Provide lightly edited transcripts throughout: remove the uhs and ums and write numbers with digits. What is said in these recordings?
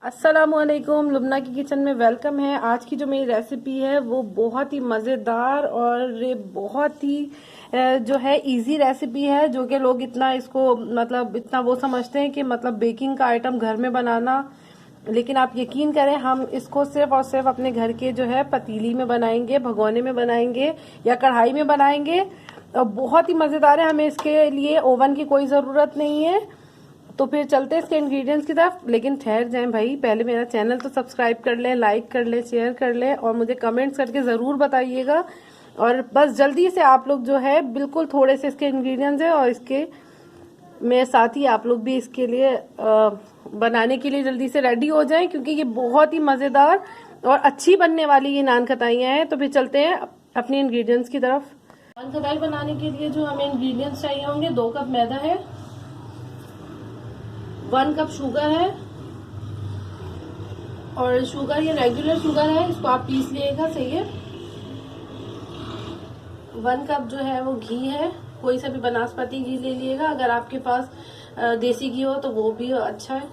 अस्सलामुअलैकुम, लुबना की किचन में वेलकम है। आज की जो मेरी रेसिपी है वो बहुत ही मज़ेदार और बहुत ही जो है इजी रेसिपी है, जो कि लोग इतना इसको मतलब इतना वो समझते हैं कि मतलब बेकिंग का आइटम घर में बनाना। लेकिन आप यकीन करें, हम इसको सिर्फ और सिर्फ अपने घर के जो है पतीली में बनाएंगे, भगोने में बनाएंगे या कढ़ाई में बनाएंगे। और बहुत ही मज़ेदार है। हमें इसके लिए ओवन की कोई ज़रूरत नहीं है। तो फिर चलते हैं इसके इंग्रेडिएंट्स की तरफ। लेकिन ठहर जाएं भाई, पहले मेरा चैनल तो सब्सक्राइब कर लें, लाइक कर लें, शेयर कर लें और मुझे कमेंट्स करके ज़रूर बताइएगा। और बस जल्दी से आप लोग जो है बिल्कुल थोड़े से इसके इंग्रेडिएंट्स हैं और इसके मेरे साथ ही आप लोग भी इसके लिए बनाने के लिए जल्दी से रेडी हो जाएं, क्योंकि ये बहुत ही मज़ेदार और अच्छी बनने वाली ये नान खताइयाँ हैं। तो फिर चलते हैं अपने इंग्रेडिएंट्स की तरफ। नान खताई बनाने के लिए जो हमें इंग्रेडिएंट्स चाहिए होंगे, 2 कप मैदा है, 1 कप शुगर है। और शुगर ये रेगुलर शुगर है, इसको आप पीस लिएगा, सही है। 1 कप जो है वो घी है, कोई सा भी बनास्पति घी ले लिएगा। अगर आपके पास देसी घी हो तो वो भी अच्छा है।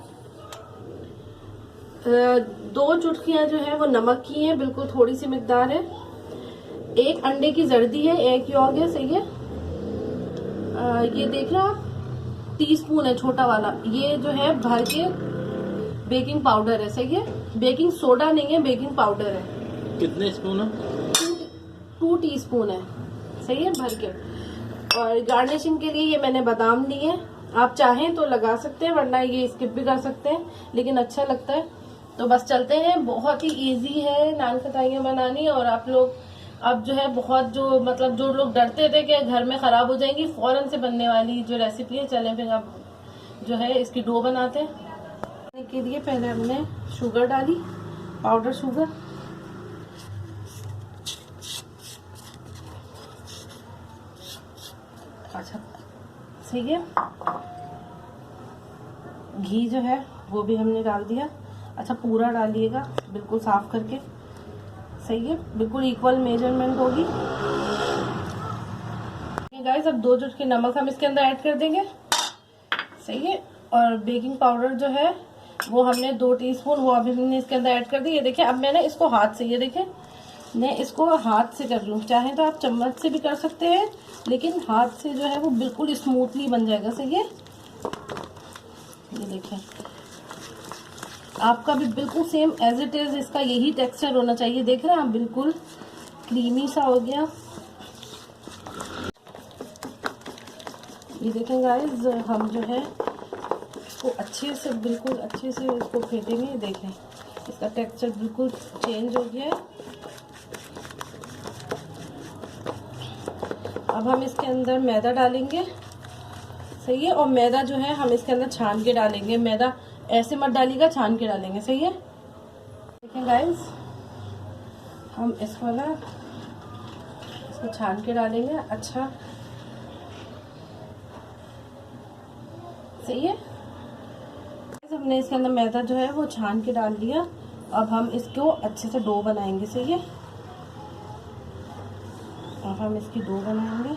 2 चुटकियां जो है वो नमक की है, बिल्कुल थोड़ी सी मिकदार है। 1 अंडे की जर्दी है, 1 योग है, सही है। ये देख रहे हो आप, टीस्पून है छोटा वाला, ये जो है भर के बेकिंग पाउडर है, सही है। बेकिंग सोडा नहीं है, बेकिंग पाउडर है। कितने स्पून है? 2 टीस्पून है, सही है, भर के। और गार्निशिंग के लिए ये मैंने बादाम लिए, आप चाहें तो लगा सकते हैं, वरना ये स्किप भी कर सकते हैं, लेकिन अच्छा लगता है। तो बस चलते हैं। बहुत ही इजी है नान खताइयाँ बनानी। और आप लोग अब जो है बहुत जो लोग डरते थे कि घर में खराब हो जाएंगी, फौरन से बनने वाली जो रेसिपी है। चलें फिर अब जो है इसकी डो बनाते हैं। के लिए पहले हमने शुगर डाली, पाउडर शुगर। अच्छा, सही है। घी जो है वो भी हमने डाल दिया। अच्छा, पूरा डालिएगा, बिल्कुल साफ करके, सही है। बिल्कुल इक्वल मेजरमेंट होगी। गाइस, अब 2 चुटकी नमक हम इसके अंदर ऐड कर देंगे, सही है। और बेकिंग पाउडर जो है वो हमने 2 टीस्पून वो अभी हमने इसके अंदर ऐड कर दी। ये देखिए, अब मैंने इसको हाथ से, ये देखिए मैं इसको हाथ से कर लूँ, चाहे तो आप चम्मच से भी कर सकते हैं, लेकिन हाथ से जो है वो बिल्कुल स्मूथली बन जाएगा, सही है। ये देखिए, आपका भी बिल्कुल सेम एज इट इज इसका यही टेक्सचर होना चाहिए। देख रहे हैं आप, बिल्कुल क्रीमी सा हो गया। ये देखें गाइस, हम जो है इसको अच्छे से, बिल्कुल अच्छे से इसको फेंटेंगे। देखें, इसका टेक्सचर बिल्कुल चेंज हो गया है। अब हम इसके अंदर मैदा डालेंगे, सही है। और मैदा जो है हम इसके अंदर छान के डालेंगे। मैदा ऐसे मत डालिएगा, छान के डालेंगे, सही है। देखें गाइस, हम इसको ना इसको छान के डालेंगे, अच्छा, सही है। हमने इसके अंदर मैदा जो है वो छान के डाल दिया। अब हम इसको अच्छे से डो बनाएंगे, सही है। अब हम इसकी डो बनाएंगे।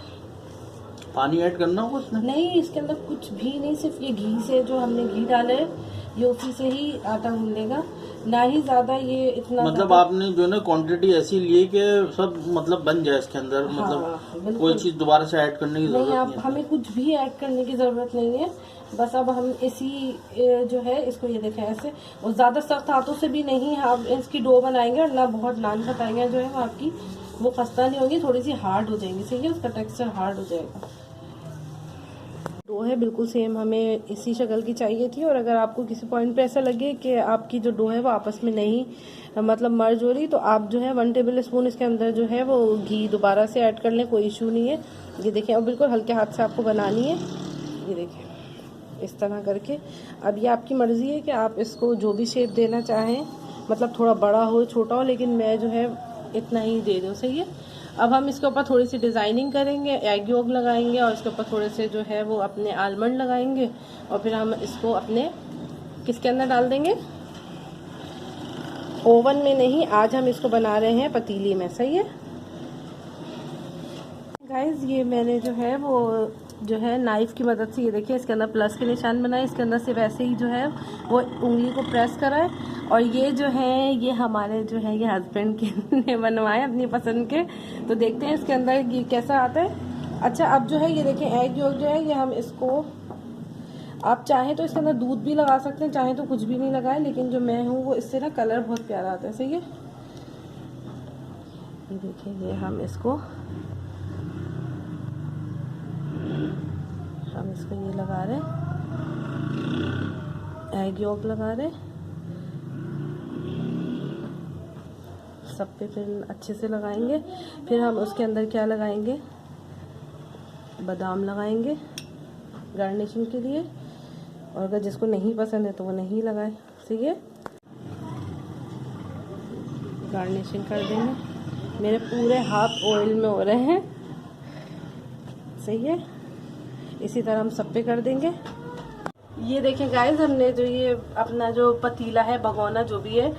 पानी ऐड करना होगा उसमें? नहीं, इसके अंदर कुछ भी नहीं, सिर्फ ये घी से, जो हमने घी डाले ये उसी से ही आटा गूंदेगा, ना ही ज्यादा ये इतना। मतलब आपने जो ना क्वांटिटी ऐसी ली कि सब मतलब बन जाए इसके अंदर। हाँ, मतलब कोई चीज दोबारा से ऐड करने की जरूरत नहीं है। हमें कुछ भी ऐड करने की जरूरत नहीं है। बस अब हम इसी जो है इसको, ये देखें, ऐसे और ज्यादा सख्त हाथों से भी नहीं आप इसकी डो बनाएंगे, और ना बहुत नान खताइयाँ जो है वो आपकी वो खस्ता नहीं होगी, थोड़ी सी हार्ड हो जाएंगी, सही है। उसका टेक्सचर हार्ड हो जाएगा। डो है बिल्कुल सेम हमें इसी शक्ल की चाहिए थी। और अगर आपको किसी पॉइंट पे ऐसा लगे कि आपकी जो डो है वो आपस में नहीं मतलब मर्ज हो रही, तो आप जो है 1 टेबल स्पून इसके अंदर जो है वो घी दोबारा से ऐड कर लें, कोई इशू नहीं है। ये देखिए, अब बिल्कुल हल्के हाथ से आपको बनानी है। ये देखिए, इस तरह करके। अब ये आपकी मर्ज़ी है कि आप इसको जो भी शेप देना चाहें, मतलब थोड़ा बड़ा हो छोटा हो, लेकिन मैं जो है इतना ही दे दूँ, सही है। अब हम इसके ऊपर थोड़ी सी डिज़ाइनिंग करेंगे, एग योग लगाएंगे और इसके ऊपर थोड़े से जो है वो अपने आलमंड लगाएंगे। और फिर हम इसको अपने किसके अंदर डाल देंगे, ओवन में नहीं, आज हम इसको बना रहे हैं पतीली में, सही है। गाइस, ये मैंने जो है वो जो है नाइफ की मदद से, ये देखिए इसके अंदर प्लस के निशान बनाए, इसके अंदर से वैसे ही जो है वो उंगली को प्रेस कराए। और ये जो है ये हमारे जो है ये हस्बैंड के ने बनवाए अपनी पसंद के। तो देखते हैं इसके अंदर ये कैसा आता है। अच्छा, अब जो है ये देखें एग योक जो है ये हम इसको, आप चाहें तो इसके अंदर दूध भी लगा सकते हैं, चाहें तो कुछ भी नहीं लगाए, लेकिन जो मैं हूँ वो इससे ना कलर बहुत प्यारा आता है। सही है, ये देखिए ये हम इसको ये लगा रहे, एग योक लगा रहे सब पे, फिर अच्छे से लगाएंगे। फिर हम उसके अंदर क्या लगाएंगे, बादाम लगाएंगे गार्निशिंग के लिए, और अगर जिसको नहीं पसंद है तो वो नहीं लगाए। सही है, गार्निशिंग कर देंगे। मेरे पूरे हाथ ऑयल में हो रहे हैं। सही है, इसी तरह हम सब पे कर देंगे। ये देखें गाइस, हमने जो ये अपना जो पतीला है, भगोना जो भी है,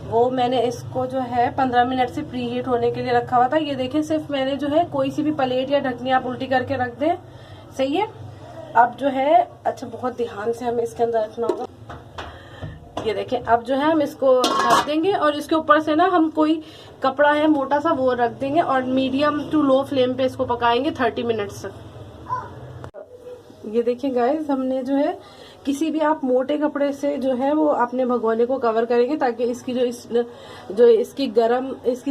वो मैंने इसको जो है 15 मिनट से प्री हीट होने के लिए रखा हुआ था। ये देखें, सिर्फ मैंने जो है कोई सी भी प्लेट या ढकनी आप उल्टी करके रख दें। सही है, अब जो है अच्छा बहुत ध्यान से हमें इसके अंदर रखना होगा। ये देखें, अब जो है हम इसको ढक देंगे और इसके ऊपर से ना हम कोई कपड़ा है मोटा सा वो रख देंगे और मीडियम टू लो फ्लेम पे इसको पकाएंगे 30 मिनट्स तक। ये देखिए गाइस, हमने जो है किसी भी आप मोटे कपड़े से जो है वो अपने भगोने को कवर करेंगे ताकि इसकी इसकी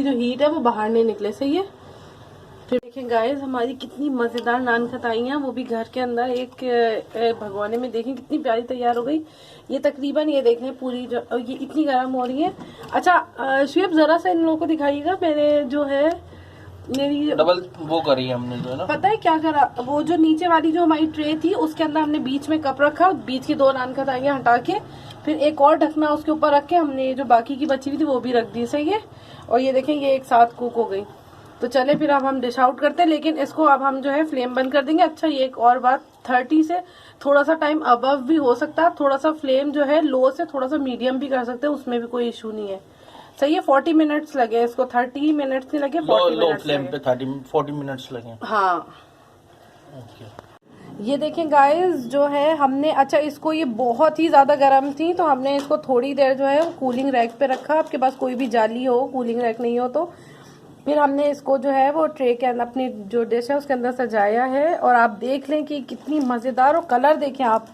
जो हीट है वो बाहर नहीं निकले। सही है, फिर देखें गाइस हमारी कितनी मजेदार नान खटाई हैं, वो भी घर के अंदर एक भगोने में। देखें कितनी प्यारी तैयार हो गई। ये तकरीबन ये देख लें पूरी जो ये इतनी गर्म हो रही है। अच्छा शुएब, जरा सा इन लोगों को दिखाइएगा। मैंने जो है मेरी डबल वो करी हमने जो है ना, पता है क्या करा, वो जो नीचे वाली जो हमारी ट्रे थी उसके अंदर हमने बीच में कप रखा, बीच की 2 नान खटाइयाँ हटा के फिर एक और ढकना उसके ऊपर रख के हमने जो बाकी की बची हुई थी वो भी रख दी। सही है, और ये देखें ये एक साथ कुक हो गई। तो चले फिर अब हम डिश आउट करते हैं, लेकिन इसको अब हम जो है फ्लेम बंद कर देंगे। अच्छा ये एक और बात, 30 से थोड़ा सा टाइम अबव भी हो सकता है, थोड़ा सा फ्लेम जो है लो से थोड़ा सा मीडियम भी कर सकते हैं, उसमें भी कोई इशू नहीं है। सही है, 40 मिनट्स लगे इसको, 30 मिनट्स नहीं लगे, 40 लो मिनट्स फ्लेम पे 40 मिनट्स लगे। हाँ ओके। ये देखें गाइस जो है हमने, अच्छा इसको ये बहुत ही ज्यादा गर्म थी तो हमने इसको थोड़ी देर जो है कूलिंग रैक पे रखा। आपके पास कोई भी जाली हो, कूलिंग रैक नहीं हो तो फिर हमने इसको जो है वो ट्रे के अंदर अपनी जो डिश है उसके अंदर सजाया है। और आप देख लें कि कितनी मजेदार, और कलर देखें आप,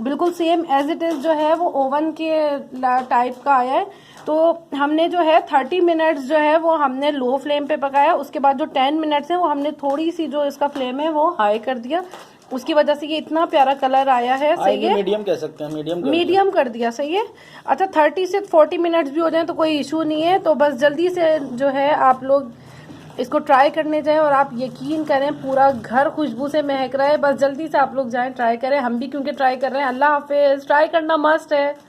बिल्कुल सेम एज इट इज जो है वो ओवन के टाइप का आया है। तो हमने जो है 30 मिनट्स जो है वो हमने लो फ्लेम पे पकाया, उसके बाद जो 10 मिनट्स है वो हमने थोड़ी सी जो इसका फ्लेम है वो हाई कर दिया, उसकी वजह से ये इतना प्यारा कलर आया है। सही है, मीडियम कह सकते हैं, मीडियम कर दिया। सही है, अच्छा 30 से 40 मिनट्स भी हो जाए तो कोई इशू नहीं है। तो बस जल्दी से जो है आप लोग इसको ट्राई करने जाएं और आप यकीन करें पूरा घर खुशबू से महक रहा है। बस जल्दी से आप लोग जाएं, ट्राई करें, हम भी क्योंकि ट्राई कर रहे हैं। अल्लाह हाफिज, ट्राई करना मस्ट है।